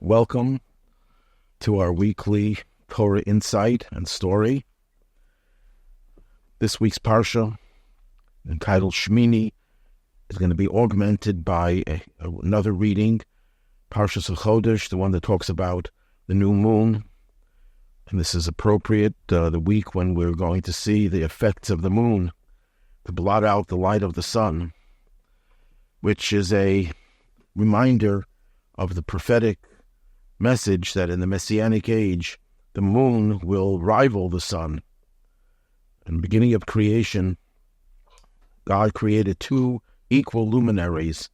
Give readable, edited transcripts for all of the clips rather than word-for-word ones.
Welcome to our weekly Torah insight and story. This week's Parsha, entitled Shmini, is going to be augmented by another reading, Parshas Chodesh, the one that talks about the new moon. And this is appropriate, the week when we're going to see the effects of the moon to blot out the light of the sun, which is a reminder of the prophetic message that in the Messianic age, the moon will rival the sun. In the beginning of creation, God created two equal luminaries,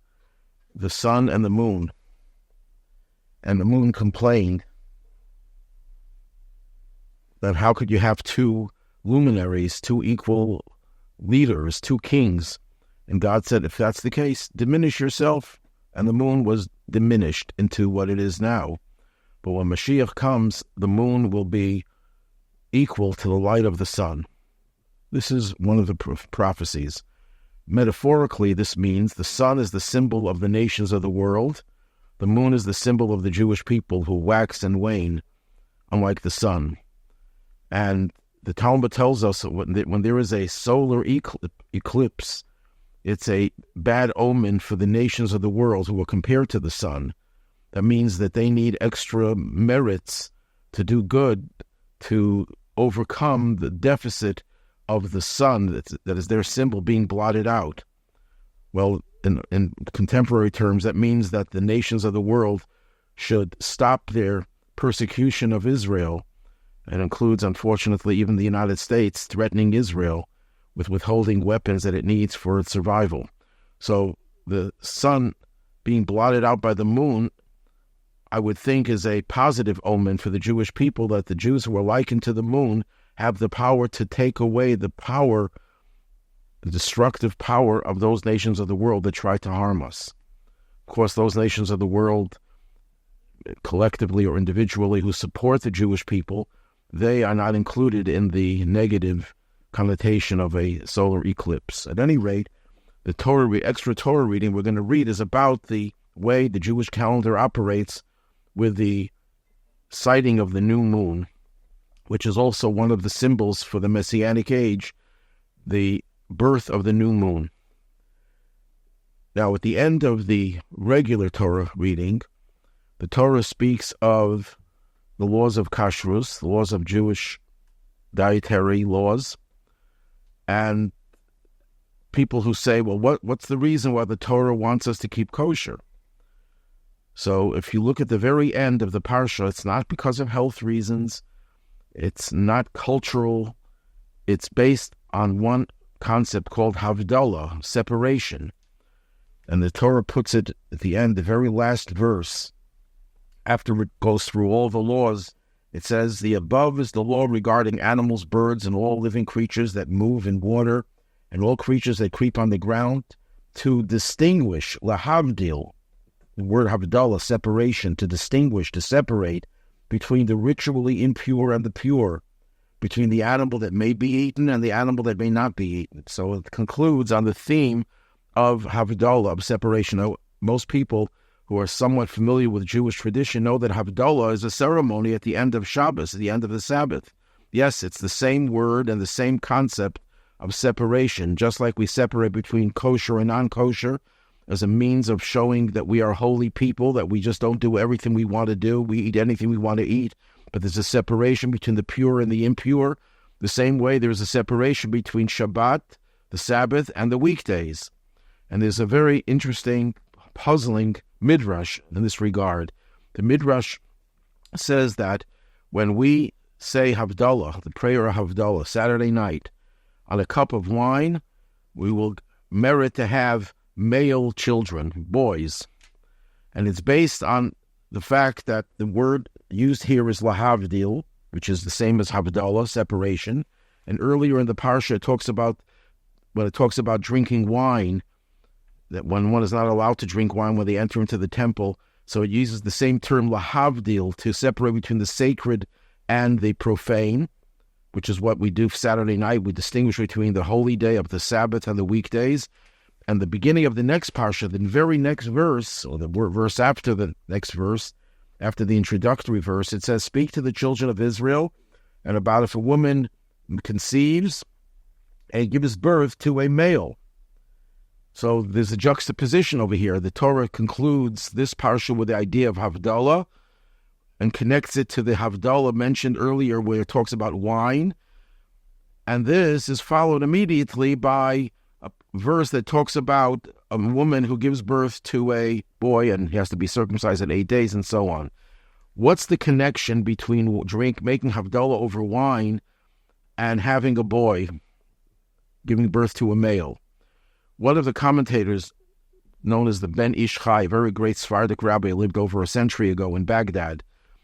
the sun and the moon. And the moon complained that how could you have two luminaries, two equal leaders, two kings? And God said, if that's the case, diminish yourself. And the moon was diminished into what it is now. But when Mashiach comes, the moon will be equal to the light of the sun. This is one of the prophecies. Metaphorically, this means the sun is the symbol of the nations of the world. The moon is the symbol of the Jewish people who wax and wane, unlike the sun. And the Talmud tells us that when there is a solar eclipse, it's a bad omen for the nations of the world who are compared to the sun. That means that they need extra merits to do good, to overcome the deficit of the sun that is their symbol being blotted out. Well, in contemporary terms, that means that the nations of the world should stop their persecution of Israel. It includes, unfortunately, even the United States threatening Israel with withholding weapons that it needs for its survival. So the sun being blotted out by the moon, I would think, is a positive omen for the Jewish people, that the Jews who are likened to the moon have the power to take away the destructive power of those nations of the world that try to harm us. Of course, those nations of the world, collectively or individually, who support the Jewish people, they are not included in the negative connotation of a solar eclipse. At any rate, the extra Torah reading we're going to read is about the way the Jewish calendar operates with the sighting of the new moon, which is also one of the symbols for the Messianic age, the birth of the new moon. Now, at the end of the regular Torah reading, the Torah speaks of the laws of kashrus, the laws of Jewish dietary laws, and people who say, well, what's the reason why the Torah wants us to keep kosher? So if you look at the very end of the Parsha, it's not because of health reasons, it's not cultural, it's based on one concept called Havdalah, separation. And the Torah puts it at the end, the very last verse, after it goes through all the laws, it says, the above is the law regarding animals, birds, and all living creatures that move in water, and all creatures that creep on the ground, to distinguish, lahavdil, the word Havdalah, separation, to distinguish, to separate between the ritually impure and the pure, between the animal that may be eaten and the animal that may not be eaten. So it concludes on the theme of Havdalah, of separation. Now, most people who are somewhat familiar with Jewish tradition know that Havdalah is a ceremony at the end of Shabbos, at the end of the Sabbath. Yes, it's the same word and the same concept of separation, just like we separate between kosher and non-kosher as a means of showing that we are holy people, that we just don't do everything we want to do, we eat anything we want to eat, but there's a separation between the pure and the impure. The same way there's a separation between Shabbat, the Sabbath, and the weekdays. And there's a very interesting, puzzling midrash in this regard. The midrash says that when we say Havdalah, the prayer of Havdalah, Saturday night, on a cup of wine, we will merit to have male children, boys. And it's based on the fact that the word used here is lahavdil, which is the same as Havdalah, separation. And earlier in the Parsha, when it talks about drinking wine, that when one is not allowed to drink wine when they enter into the temple, so it uses the same term lahavdil to separate between the sacred and the profane, which is what we do Saturday night. We distinguish between the holy day of the Sabbath and the weekdays. And the beginning of the next Parsha, the very next verse, or the verse after the next verse, after the introductory verse, it says, speak to the children of Israel, and about if a woman conceives and gives birth to a male. So there's a juxtaposition over here. The Torah concludes this parsha with the idea of Havdalah and connects it to the Havdalah mentioned earlier where it talks about wine. And this is followed immediately by a verse that talks about a woman who gives birth to a boy and he has to be circumcised at 8 days and so on. What's the connection between making Havdalah over wine and having a boy, giving birth to a male? One of the commentators, known as the Ben Ish Chai, a very great Sephardic rabbi, lived over a century ago in Baghdad.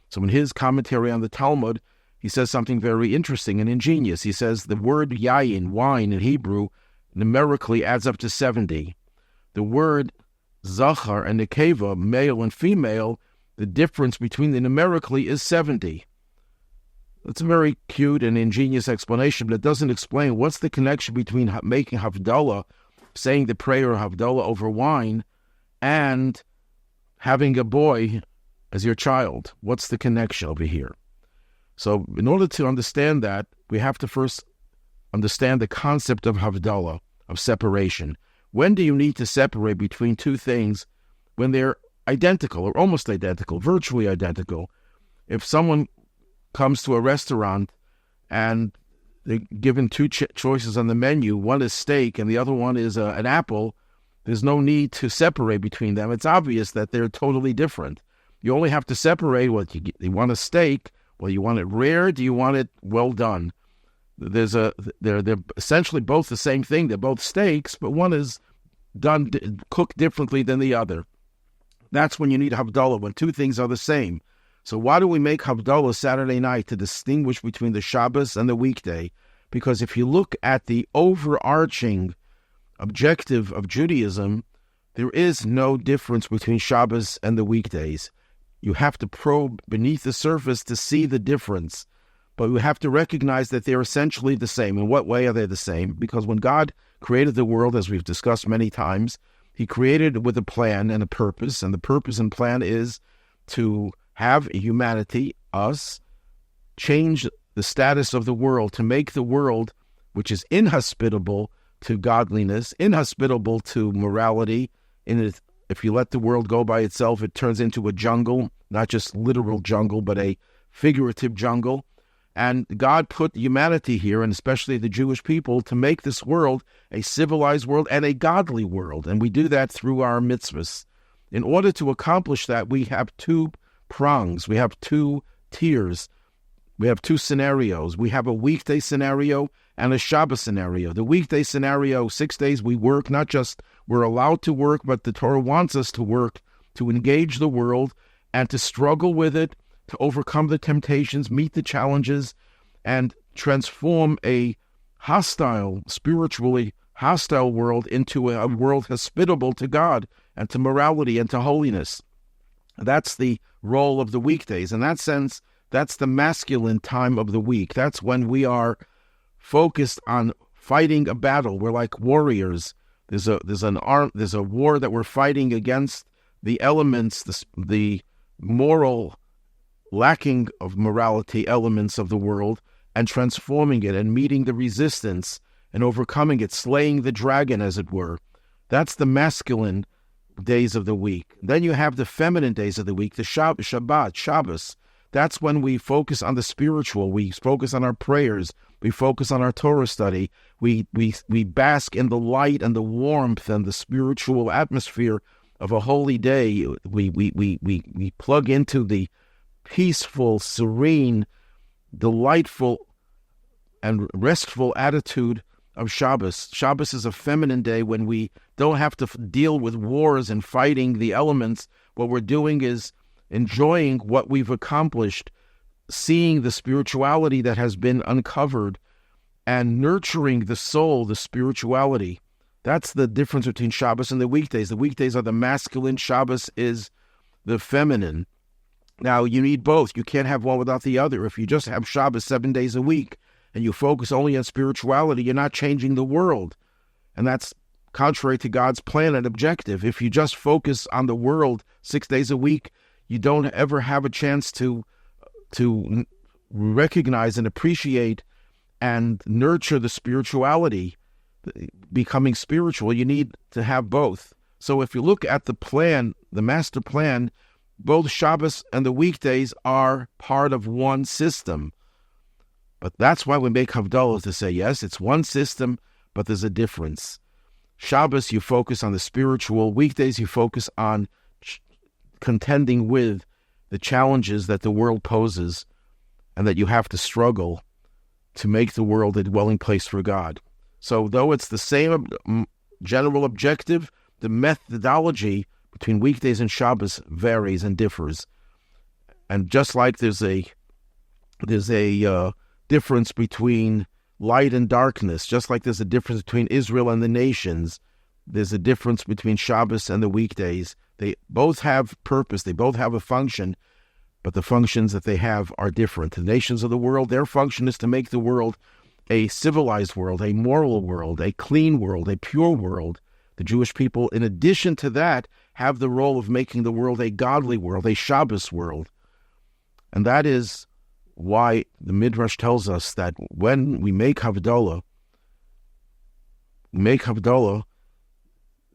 So in his commentary on the Talmud, he says something very interesting and ingenious. He says the word yayin, wine in Hebrew, numerically adds up to 70. The word zachar and nekeva, male and female, the difference between the numerically is 70. That's a very cute and ingenious explanation, but it doesn't explain what's the connection between making Havdalah, saying the prayer of Havdalah over wine, and having a boy as your child. What's the connection over here? So in order to understand that, we have to first understand the concept of Havdalah, of separation. When do you need to separate between two things when they're identical or almost identical, virtually identical? If someone comes to a restaurant and they're given two choices on the menu, one is steak and the other one is an apple, there's no need to separate between them. It's obvious that they're totally different. You only have to separate what you want a steak. Well, you want it rare? Do you want it well done? They're essentially both the same thing. They're both steaks, but one is cooked differently than the other. That's when you need Havdalah, when two things are the same. So why do we make Havdalah Saturday night? To distinguish between the Shabbos and the weekday. Because if you look at the overarching objective of Judaism, there is no difference between Shabbos and the weekdays. You have to probe beneath the surface to see the difference. But we have to recognize that they're essentially the same. In what way are they the same? Because when God created the world, as we've discussed many times, he created it with a plan and a purpose. And the purpose and plan is to have humanity, us, change the status of the world, to make the world, which is inhospitable to godliness, inhospitable to morality. If you let the world go by itself, it turns into a jungle, not just literal jungle, but a figurative jungle. And God put humanity here, and especially the Jewish people, to make this world a civilized world and a godly world. And we do that through our mitzvahs. In order to accomplish that, we have two prongs. We have two tiers. We have two scenarios. We have a weekday scenario and a Shabbos scenario. The weekday scenario, 6 days we work, not just we're allowed to work, but the Torah wants us to work, to engage the world and to struggle with it, to overcome the temptations, meet the challenges, and transform a hostile, spiritually hostile world into a world hospitable to God and to morality and to holiness. That's the role of the weekdays. In that sense, that's the masculine time of the week. That's when we are focused on fighting a battle. We're like warriors. There's a war that we're fighting against the elements, the moral lacking of morality elements of the world, and transforming it and meeting the resistance and overcoming it, slaying the dragon, as it were. That's the masculine days of the week. Then you have the feminine days of the week, the Shabbat, Shabbos. That's when we focus on the spiritual. We focus on our prayers. We focus on our Torah study. We bask in the light and the warmth and the spiritual atmosphere of a holy day. We plug into the peaceful, serene, delightful, and restful attitude of Shabbos. Shabbos is a feminine day when we don't have to deal with wars and fighting the elements. What we're doing is enjoying what we've accomplished, seeing the spirituality that has been uncovered, and nurturing the soul, the spirituality. That's the difference between Shabbos and the weekdays. The weekdays are the masculine, Shabbos is the feminine. Now, you need both. You can't have one without the other. If you just have Shabbos 7 days a week and you focus only on spirituality, you're not changing the world. And that's contrary to God's plan and objective. If you just focus on the world 6 days a week, you don't ever have a chance to recognize and appreciate and nurture the spirituality, becoming spiritual. You need to have both. So if you look at the plan, the master plan, both Shabbos and the weekdays are part of one system. But that's why we make Havdalah, to say, yes, it's one system, but there's a difference. Shabbos, you focus on the spiritual. Weekdays, you focus on contending with the challenges that the world poses and that you have to struggle to make the world a dwelling place for God. So though it's the same general objective, the methodology between weekdays and Shabbos varies and differs. And just like there's a difference between light and darkness, just like there's a difference between Israel and the nations, there's a difference between Shabbos and the weekdays. They both have purpose, they both have a function, but the functions that they have are different. The nations of the world, their function is to make the world a civilized world, a moral world, a clean world, a pure world. The Jewish people, in addition to that, have the role of making the world a godly world, a Shabbos world. And that is why the Midrash tells us that when we make Havdalah,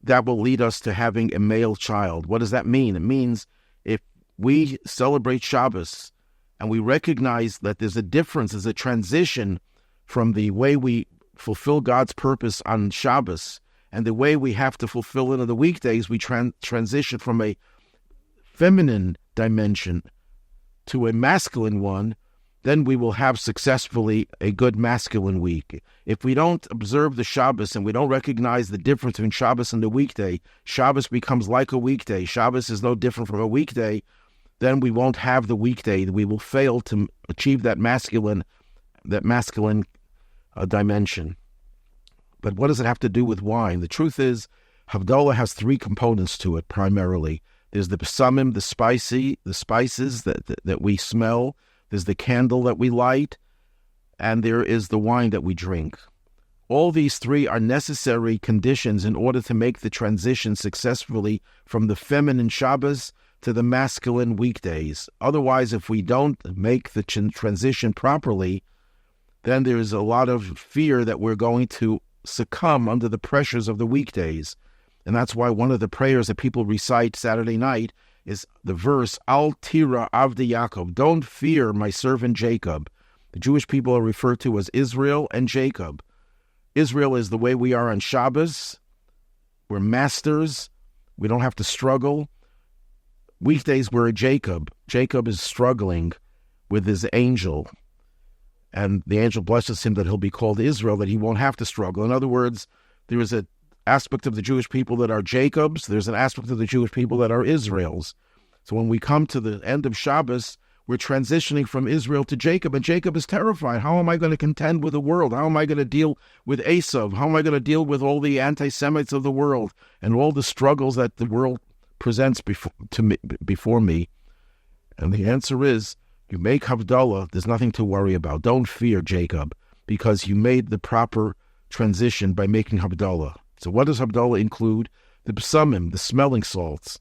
that will lead us to having a male child. What does that mean? It means if we celebrate Shabbos and we recognize that there's a difference, there's a transition from the way we fulfill God's purpose on Shabbos and the way we have to fulfill it on the weekdays, we transition from a feminine dimension to a masculine one, then we will have successfully a good masculine week. If we don't observe the Shabbos and we don't recognize the difference between Shabbos and the weekday, Shabbos becomes like a weekday. Shabbos is no different from a weekday. Then we won't have the weekday. We will fail to achieve that masculine dimension. But what does it have to do with wine? The truth is, Havdalah has three components to it primarily. There's the besamim, the spices that we smell. There's the candle that we light, and there is the wine that we drink. All these three are necessary conditions in order to make the transition successfully from the feminine Shabbos to the masculine weekdays. Otherwise, if we don't make the transition properly, then there's a lot of fear that we're going to succumb under the pressures of the weekdays. And that's why one of the prayers that people recite Saturday night is the verse, Al Tira Avdi Yaakov, don't fear my servant Jacob. The Jewish people are referred to as Israel and Jacob. Israel is the way we are on Shabbos. We're masters. We don't have to struggle. Weekdays we're Jacob. Jacob is struggling with his angel. And the angel blesses him that he'll be called Israel, that he won't have to struggle. In other words, there is an aspect of the Jewish people that are Jacobs. There's an aspect of the Jewish people that are Israels. So when we come to the end of Shabbos, we're transitioning from Israel to Jacob, and Jacob is terrified. How am I going to contend with the world? How am I going to deal with Esav? How am I going to deal with all the anti-Semites of the world and all the struggles that the world presents before me? And the answer is, you make Havdalah, there's nothing to worry about. Don't fear Jacob, because you made the proper transition by making Havdalah. So what does Havdalah include? The besamim, the smelling salts.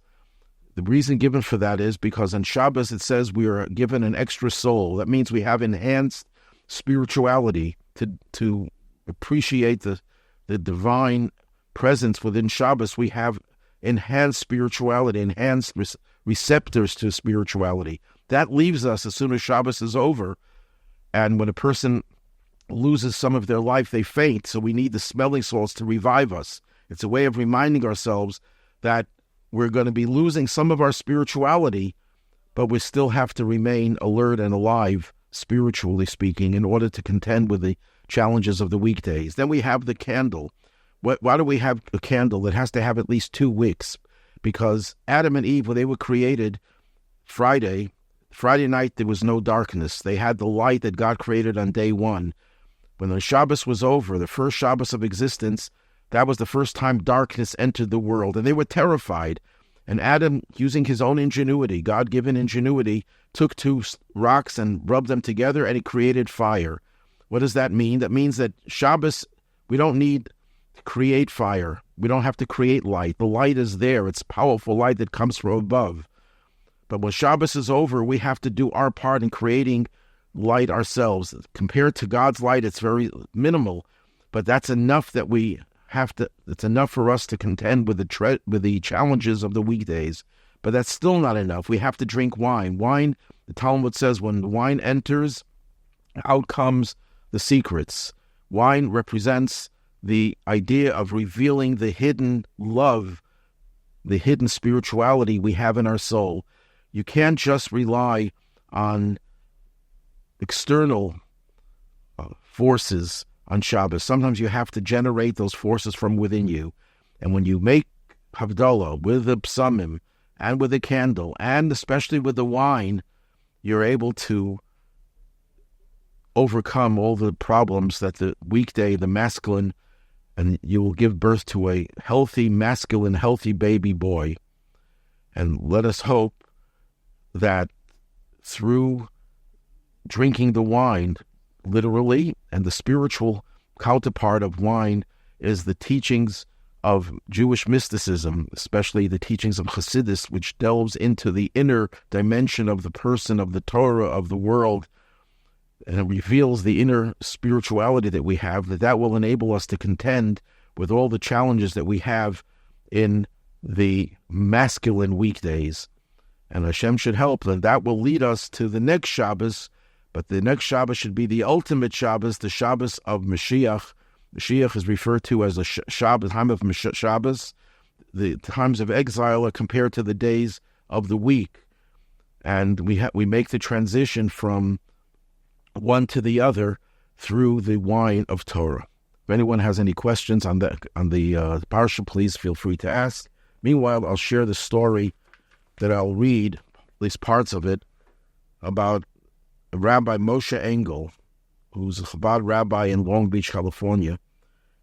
The reason given for that is because on Shabbos it says we are given an extra soul. That means we have enhanced spirituality to appreciate the divine presence within Shabbos. We have enhanced spirituality, enhanced receptors to spirituality. That leaves us as soon as Shabbos is over. And when a person loses some of their life, they faint. So we need the smelling salts to revive us. It's a way of reminding ourselves that we're going to be losing some of our spirituality, but we still have to remain alert and alive, spiritually speaking, in order to contend with the challenges of the weekdays. Then we have the candle. Why do we have a candle? It has to have at least 2 wicks, because Adam and Eve, when they were created Friday night, there was no darkness. They had the light that God created on day 1. When the Shabbos was over, the first Shabbos of existence, that was the first time darkness entered the world, and they were terrified. And Adam, using his own ingenuity, God-given ingenuity, took 2 rocks and rubbed them together, and he created fire. What does that mean? That means that Shabbos, we don't need to create fire. We don't have to create light. The light is there. It's powerful light that comes from above. But when Shabbos is over, we have to do our part in creating light ourselves. Compared to God's light, it's very minimal, but that's enough that we have to. It's enough for us to contend with the challenges of the weekdays. But that's still not enough. We have to drink wine. Wine, the Talmud says, when the wine enters, out comes the secrets. Wine represents the idea of revealing the hidden love, the hidden spirituality we have in our soul. You can't just rely on external forces on Shabbos. Sometimes you have to generate those forces from within you. And when you make Havdalah with the psamim and with the candle, and especially with the wine, you're able to overcome all the problems that the weekday, the masculine, and you will give birth to a healthy, masculine, healthy baby boy. And let us hope that through drinking the wine, literally, and the spiritual counterpart of wine is the teachings of Jewish mysticism, especially the teachings of Hasidus, which delves into the inner dimension of the person, of the Torah, of the world, and it reveals the inner spirituality that we have, that will enable us to contend with all the challenges that we have in the masculine weekdays. And Hashem should help, and that will lead us to the next Shabbos, but the next Shabbos should be the ultimate Shabbos, the Shabbos of Mashiach. Mashiach is referred to as the Shabbos, time of Shabbos. The times of exile are compared to the days of the week. And we make the transition from one to the other through the wine of Torah. If anyone has any questions on the parsha, please feel free to ask. Meanwhile, I'll share the story that I'll read, at least parts of it, about Rabbi Moshe Engel, who's a Chabad rabbi in Long Beach, California.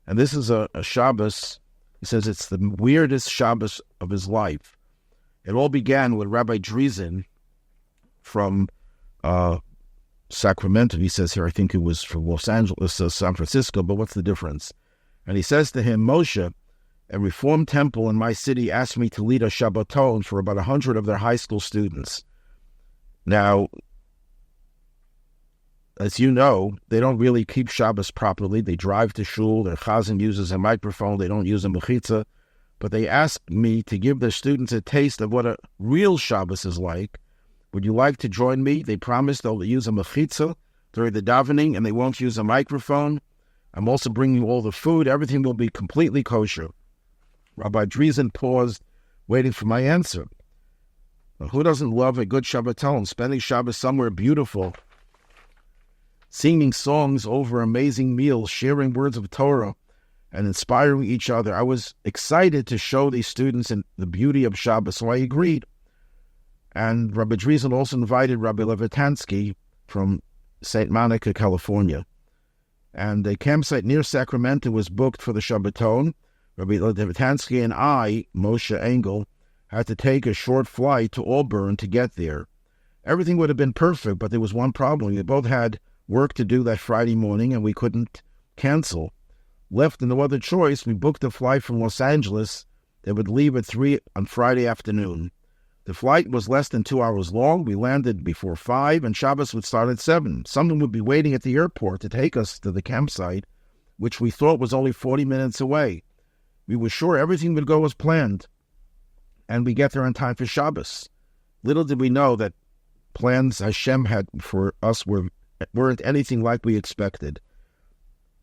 And this is a Shabbos. He says it's the weirdest Shabbos of his life. It all began with Rabbi Driesen from Sacramento. He says here, I think it was from Los Angeles, San Francisco, but what's the difference? And he says to him, Moshe, a Reform temple in my city asked me to lead a Shabbaton for about 100 of their high school students. Now, as you know, they don't really keep Shabbos properly. They drive to shul, their chazan uses a microphone, they don't use a mechitza, but they asked me to give their students a taste of what a real Shabbos is like. Would you like to join me? They promised they'll use a mechitza during the davening, and they won't use a microphone. I'm also bringing all the food. Everything will be completely kosher. Rabbi Driesen paused, waiting for my answer. Well, who doesn't love a good Shabbaton, spending Shabbos somewhere beautiful, singing songs over amazing meals, sharing words of Torah, and inspiring each other? I was excited to show these students the beauty of Shabbos, so I agreed. And Rabbi Driesen also invited Rabbi Levitansky from St. Monica, California. And a campsite near Sacramento was booked for the Shabbaton. Rabbi Levitansky and I, Moshe Engel, had to take a short flight to Auburn to get there. Everything would have been perfect, but there was one problem. We both had work to do that Friday morning, and we couldn't cancel. Left with no other choice, we booked a flight from Los Angeles that would leave at 3 on Friday afternoon. The flight was less than 2 hours long. We landed before 5, and Shabbos would start at 7. Someone would be waiting at the airport to take us to the campsite, which we thought was only 40 minutes away. We were sure everything would go as planned, and we get there on time for Shabbos. Little did we know that plans Hashem had for us weren't anything like we expected.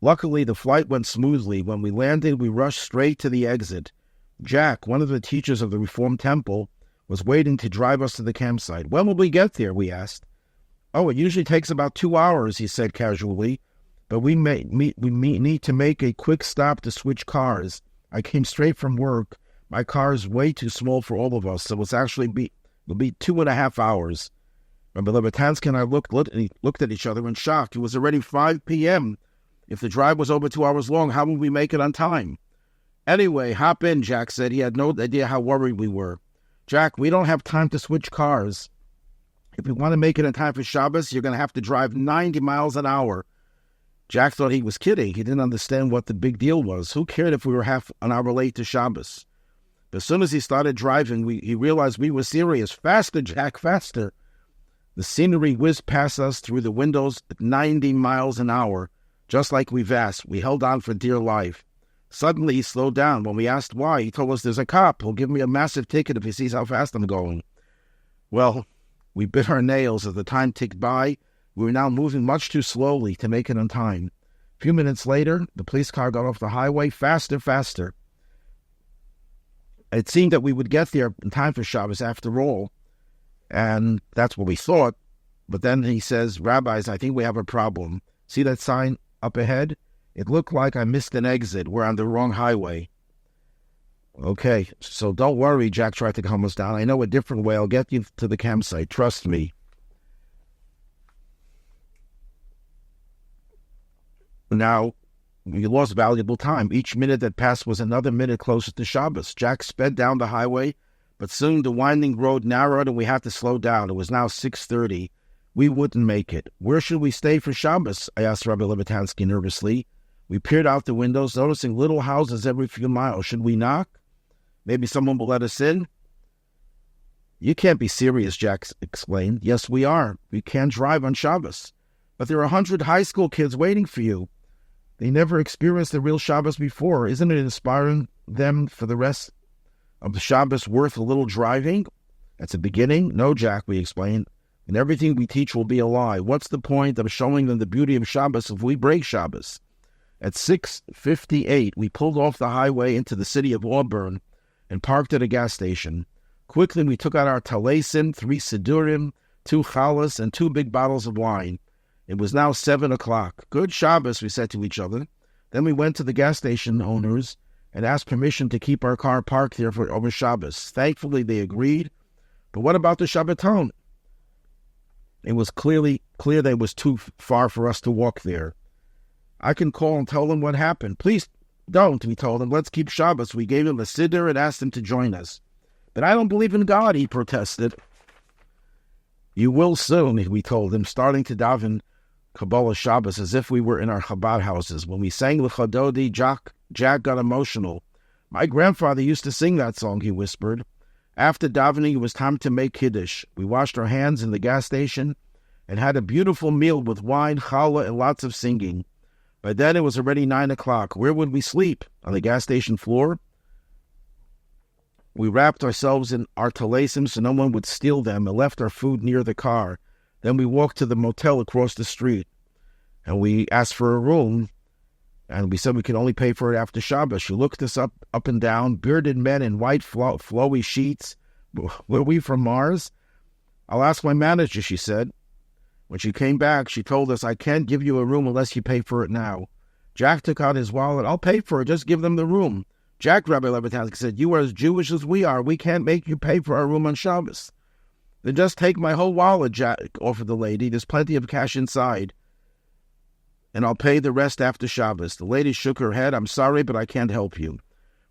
Luckily, the flight went smoothly. When we landed, we rushed straight to the exit. Jack, one of the teachers of the Reform temple, was waiting to drive us to the campsite. When will we get there? We asked. Oh, it usually takes about 2 hours, he said casually, but we need to make a quick stop to switch cars. I came straight from work. My car is way too small for all of us, so it'll be 2.5 hours. Rabbi Levitansky and I looked at each other in shock. It was already 5 p.m. If the drive was over 2 hours long, how would we make it on time? Anyway, hop in, Jack said. He had no idea how worried we were. Jack, we don't have time to switch cars. If we want to make it in time for Shabbos, you're going to have to drive 90 miles an hour. Jack thought he was kidding. He didn't understand what the big deal was. Who cared if we were half an hour late to Shabbos? As soon as he started driving, he realized we were serious. Faster, Jack, faster. The scenery whizzed past us through the windows at 90 miles an hour, just like we've asked. We held on for dear life. Suddenly, he slowed down. When we asked why, he told us there's a cop who'll give me a massive ticket if he sees how fast I'm going. Well, we bit our nails as the time ticked by. We were now moving much too slowly to make it on time. A few minutes later, the police car got off the highway faster, faster. It seemed that we would get there in time for Shabbos after all, and that's what we thought. But then he says, "Rabbis, I think we have a problem. See that sign up ahead? It looked like I missed an exit. We're on the wrong highway." Okay, so don't worry, Jack tried to calm us down. I know a different way. I'll get you to the campsite. Trust me. Now, we lost valuable time. Each minute that passed was another minute closer to Shabbos. Jack sped down the highway, but soon the winding road narrowed and we had to slow down. It was now 6:30. We wouldn't make it. Where should we stay for Shabbos? I asked Rabbi Lebetansky nervously. We peered out the windows, noticing little houses every few miles. Should we knock? Maybe someone will let us in? You can't be serious, Jack explained. Yes, we are. We can't drive on Shabbos. But there are 100 high school kids waiting for you. They never experienced the real Shabbos before. Isn't it inspiring them for the rest of the Shabbos worth a little driving? That's a beginning. No, Jack, we explained. And everything we teach will be a lie. What's the point of showing them the beauty of Shabbos if we break Shabbos? At 6:58, we pulled off the highway into the city of Auburn and parked at a gas station. Quickly, we took out our talesim, 3 sidurim, 2 challahs, and 2 big bottles of wine. It was now 7 o'clock. Good Shabbos, we said to each other. Then we went to the gas station owners and asked permission to keep our car parked there for over Shabbos. Thankfully, they agreed. But what about the Shabbaton? It was clear that it was too far for us to walk there. I can call and tell them what happened. Please don't, we told him. Let's keep Shabbos. We gave him a siddur and asked him to join us. But I don't believe in God, he protested. You will soon, we told him, starting to daven Kabbalah Shabbos as if we were in our Chabad houses. When we sang L'Chadodi, Jack got emotional. My grandfather used to sing that song, he whispered. After davening, it was time to make Kiddush. We washed our hands in the gas station and had a beautiful meal with wine, challah, and lots of singing. By then, it was already 9 o'clock. Where would we sleep? On the gas station floor? We wrapped ourselves in our talesim so no one would steal them and left our food near the car. Then we walked to the motel across the street, and we asked for a room, and we said we could only pay for it after Shabbos. She looked us up and down, bearded men in white flowy sheets. Were we from Mars? I'll ask my manager, she said. When she came back, she told us, I can't give you a room unless you pay for it now. Jack took out his wallet. I'll pay for it. Just give them the room. Jack, Rabbi Lebetansky said, you are as Jewish as we are. We can't make you pay for our room on Shabbos. Then just take my whole wallet, Jack offered the lady. There's plenty of cash inside. And I'll pay the rest after Shabbos. The lady shook her head. I'm sorry, but I can't help you.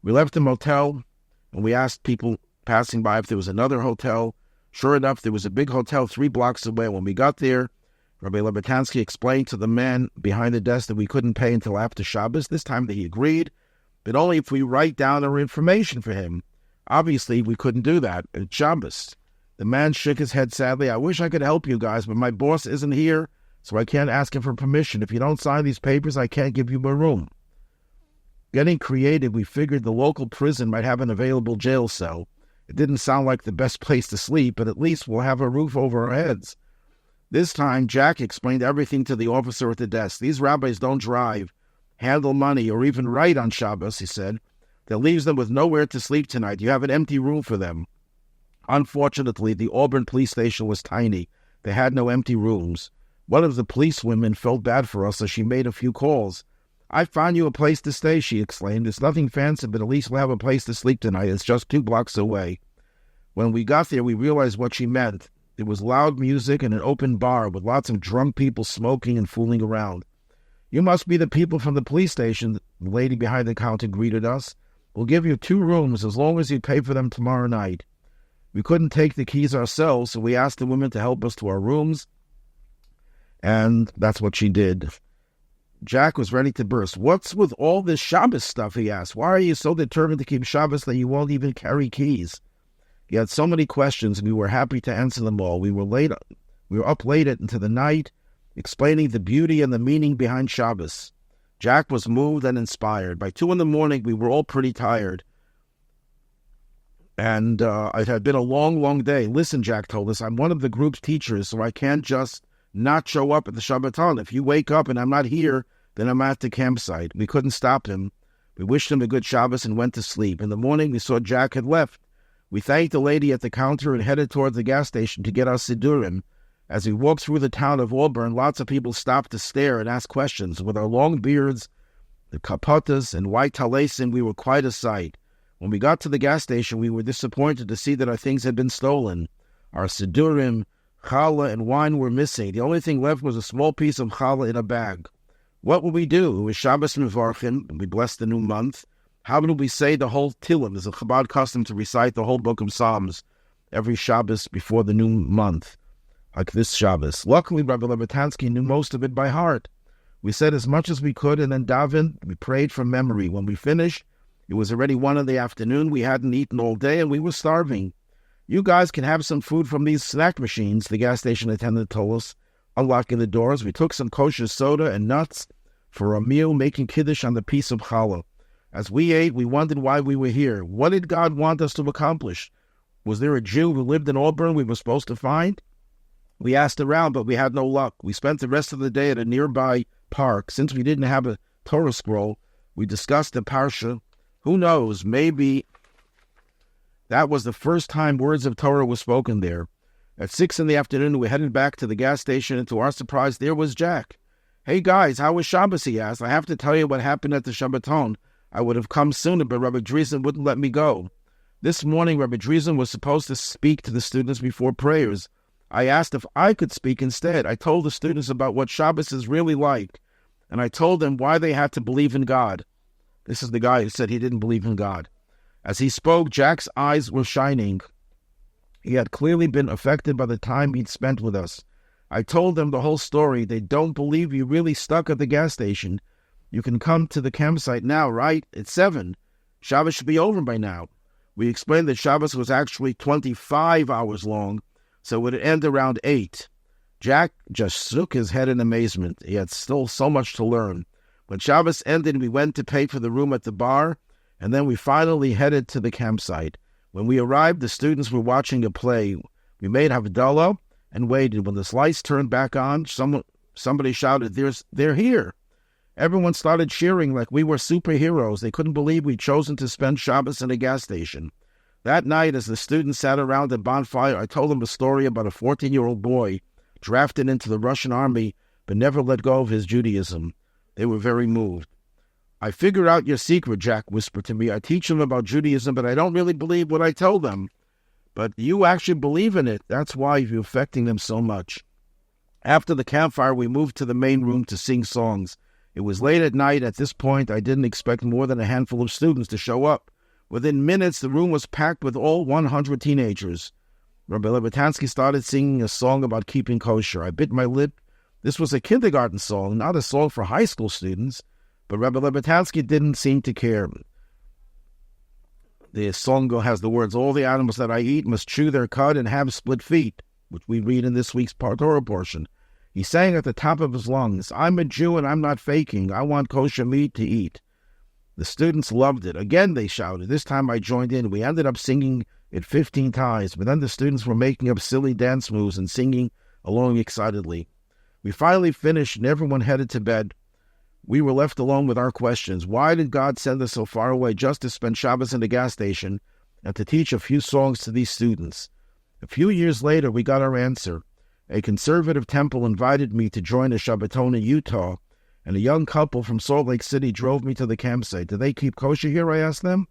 We left the motel, and we asked people passing by if there was another hotel. Sure enough, there was a big hotel 3 blocks away. When we got there, Rabbi Lebetansky explained to the man behind the desk that we couldn't pay until after Shabbos. This time he agreed, but only if we write down our information for him. Obviously, we couldn't do that. It's Shabbos. The man shook his head sadly. I wish I could help you guys, but my boss isn't here, so I can't ask him for permission. If you don't sign these papers, I can't give you a room. Getting creative, we figured the local prison might have an available jail cell. It didn't sound like the best place to sleep, but at least we'll have a roof over our heads. This time, Jack explained everything to the officer at the desk. These rabbis don't drive, handle money, or even write on Shabbos, he said. That leaves them with nowhere to sleep tonight. You have an empty room for them. Unfortunately, the Auburn police station was tiny. They had no empty rooms. One of the policewomen felt bad for us, so she made a few calls. I found you a place to stay, she exclaimed. It's nothing fancy, but at least we'll have a place to sleep tonight. It's just 2 blocks away. When we got there, we realized what she meant. There was loud music and an open bar with lots of drunk people smoking and fooling around. You must be the people from the police station, the lady behind the counter greeted us. We'll give you 2 rooms as long as you pay for them tomorrow night. We couldn't take the keys ourselves, so we asked the woman to help us to our rooms, and that's what she did. Jack was ready to burst. "What's with all this Shabbos stuff?" he asked. "Why are you so determined to keep Shabbos that you won't even carry keys?" He had so many questions, and we were happy to answer them all. We were up late into the night, explaining the beauty and the meaning behind Shabbos. Jack was moved and inspired. By 2 a.m, we were all pretty tired. And it had been a long, long day. "Listen," Jack told us, "I'm one of the group's teachers, so I can't just not show up at the Shabbaton. If you wake up and I'm not here, then I'm at the campsite." We couldn't stop him. We wished him a good Shabbos and went to sleep. In the morning, we saw Jack had left. We thanked the lady at the counter and headed towards the gas station to get our Sidurim. As we walked through the town of Auburn, lots of people stopped to stare and ask questions. With our long beards, the kapotas, and white talesim, we were quite a sight. When we got to the gas station, we were disappointed to see that our things had been stolen. Our Sidurim, challah, and wine were missing. The only thing left was a small piece of challah in a bag. What would we do? It was Shabbos Mevarchim, and we blessed the new month. How would we say the whole Tillim? It's a Chabad custom to recite the whole book of Psalms every Shabbos before the new month, like this Shabbos. Luckily, Rabbi Lebetansky knew most of it by heart. We said as much as we could, and then davened. We prayed from memory. When we finished, it was already 1 p.m. We hadn't eaten all day, and we were starving. "You guys can have some food from these snack machines," the gas station attendant told us, unlocking the doors. We took some kosher soda and nuts for a meal, making kiddush on the piece of challah. As we ate, we wondered why we were here. What did God want us to accomplish? Was there a Jew who lived in Auburn we were supposed to find? We asked around, but we had no luck. We spent the rest of the day at a nearby park. Since we didn't have a Torah scroll, we discussed the parsha. Who knows, maybe that was the first time words of Torah were spoken there. At 6 p.m, we headed back to the gas station, and to our surprise, there was Jack. "Hey guys, how was Shabbos?" he asked. "I have to tell you what happened at the Shabbaton. I would have come sooner, but Rabbi Driesen wouldn't let me go. This morning, Rabbi Driesen was supposed to speak to the students before prayers. I asked if I could speak instead. I told the students about what Shabbos is really like, and I told them why they had to believe in God." This is the guy who said he didn't believe in God. As he spoke, Jack's eyes were shining. He had clearly been affected by the time he'd spent with us. I told them the whole story. "They don't believe you really stuck at the gas station. You can come to the campsite now, right? It's 7. Shabbos should be over by now." We explained that Shabbos was actually 25 hours long, so it would end around 8. Jack just shook his head in amazement. He had still so much to learn. When Shabbos ended, we went to pay for the room at the bar, and then we finally headed to the campsite. When we arrived, the students were watching a play. We made Havdalah and waited. When the lights turned back on, somebody shouted, They're here." Everyone started cheering like we were superheroes. They couldn't believe we'd chosen to spend Shabbos in a gas station. That night, as the students sat around the bonfire, I told them a story about a 14-year-old boy drafted into the Russian army but never let go of his Judaism. They were very moved. "I figured out your secret," Jack whispered to me. "I teach them about Judaism, but I don't really believe what I tell them. But you actually believe in it. That's why you're affecting them so much." After the campfire, we moved to the main room to sing songs. It was late at night. At this point, I didn't expect more than a handful of students to show up. Within minutes, the room was packed with all 100 teenagers. Rabbi Lebetansky started singing a song about keeping kosher. I bit my lip. This was a kindergarten song, not a song for high school students. But Rabbi Lebetansky didn't seem to care. The song has the words, "All the animals that I eat must chew their cud and have split feet," which we read in this week's Torah portion. He sang at the top of his lungs, "I'm a Jew and I'm not faking. I want kosher meat to eat." The students loved it. Again, they shouted. This time I joined in. We ended up singing it 15 times, but then the students were making up silly dance moves and singing along excitedly. We finally finished and everyone headed to bed. We were left alone with our questions. Why did God send us so far away just to spend Shabbos in the gas station and to teach a few songs to these students? A few years later, we got our answer. A conservative temple invited me to join a Shabbaton in Utah, and a young couple from Salt Lake City drove me to the campsite. "Do they keep kosher here?" I asked them.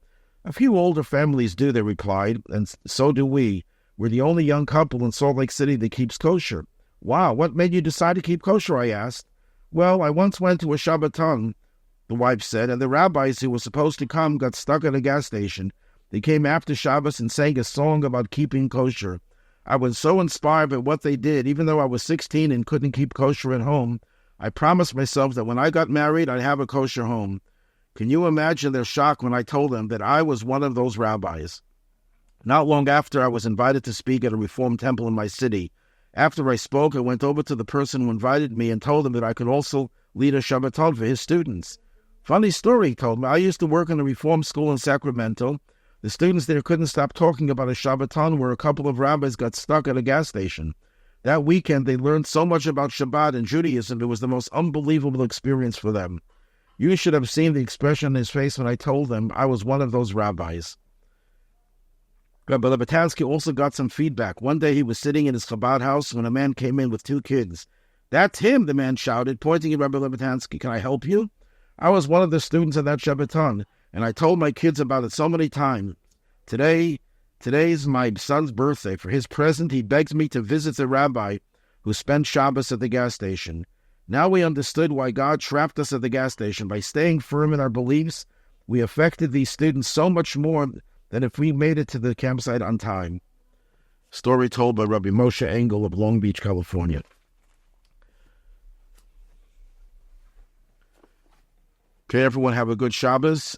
"A few older families do," they replied, "and so do we. We're the only young couple in Salt Lake City that keeps kosher." "Wow, what made you decide to keep kosher?" I asked. "Well, I once went to a Shabbaton," the wife said, "and the rabbis who were supposed to come got stuck at a gas station. They came after Shabbos and sang a song about keeping kosher. I was so inspired by what they did. Even though I was 16 and couldn't keep kosher at home, I promised myself that when I got married, I'd have a kosher home. Can you imagine their shock when I told them that I was one of those rabbis? Not long after, I was invited to speak at a Reform temple in my city. After I spoke, I went over to the person who invited me and told him that I could also lead a Shabbaton for his students. Funny story, he told me. I used to work in a Reform school in Sacramento. The students there couldn't stop talking about a Shabbaton where a couple of rabbis got stuck at a gas station. That weekend, they learned so much about Shabbat and Judaism, it was the most unbelievable experience for them. You should have seen the expression on his face when I told them I was one of those rabbis. Rabbi Lebatansky also got some feedback. One day he was sitting in his Chabad house when a man came in with 2 kids. "That's him," the man shouted, pointing at Rabbi Lebatansky. "Can I help you?" I was one of the students of that Shabbaton, and I told my kids about it so many times. Today's my son's birthday. For his present, he begs me to visit the rabbi who spent Shabbos at the gas station. Now we understood why God trapped us at the gas station. By staying firm in our beliefs, we affected these students so much more than if we made it to the campsite on time. Story told by Rabbi Moshe Engel of Long Beach, California. Okay, everyone, have a good Shabbos.